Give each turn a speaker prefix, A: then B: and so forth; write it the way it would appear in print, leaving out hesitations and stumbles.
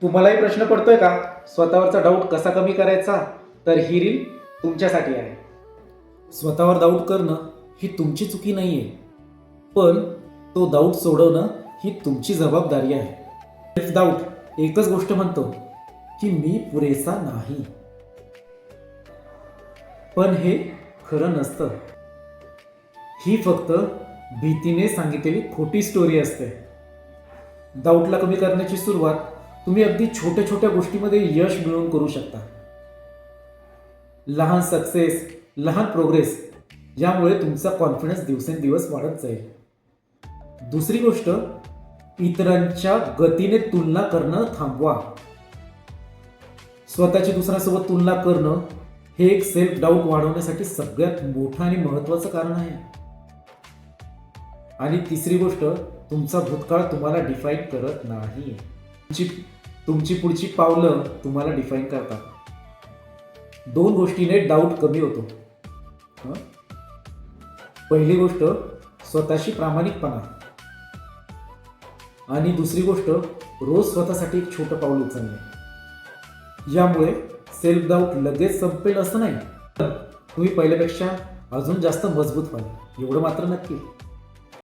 A: तुम्हालाही प्रश्न पडतोय का स्वतःवरचा डाऊट कसा कमी करायचा? तर ही रील तुमच्यासाठी आहे. स्वतःवर डाऊट करणं ही तुमची चुकी नाहीये, पण तो डाऊट सोडवणं ही तुमची जबाबदारी आहे. सेल्फ डाऊट एकच गोष्ट म्हणतो की मी पुरेसा नाही, पण हे खरं नसतं. ही फक्त भीतीने सांगितलेली खोटी स्टोरी असते. डाऊटला कमी करण्याची सुरुवात तुम्ही अगदी छोट्या छोट्या गोष्टीमध्ये यश मिळवून करू शकता. लहान सक्सेस, लहान प्रोग्रेस यामुळे तुमचा कॉन्फिडन्स दिवसेंदिवस वाढत जाईल. दुसरी गोष्ट, इतरांच्या गतीने तुलना करणं थांबवा. स्वतःची दुसऱ्यासोबत तुलना करणं हे एक सेल्फ डाऊट वाढवण्यासाठी सगळ्यात मोठं आणि महत्त्वाचं कारण आहे. आणि तिसरी गोष्ट, तुमचा भूतकाळ तुम्हाला डिफाईन करत नाही. तुमची पुढची पावलं तुम्हाला डिफाईन करतात. दोन गोष्टीने डाऊट कमी होतो. पहिली गोष्ट, स्वतःशी प्रामाणिकपणा. आणि दुसरी गोष्ट, रोज स्वतःसाठी एक छोटं पाऊल उचलणे. यामुळे सेल्फ डाऊट लगेच संपेल असं नाही, पण तुम्ही पहिल्यापेक्षा अजून जास्त मजबूत व्हाल, एवढं मात्र नक्की.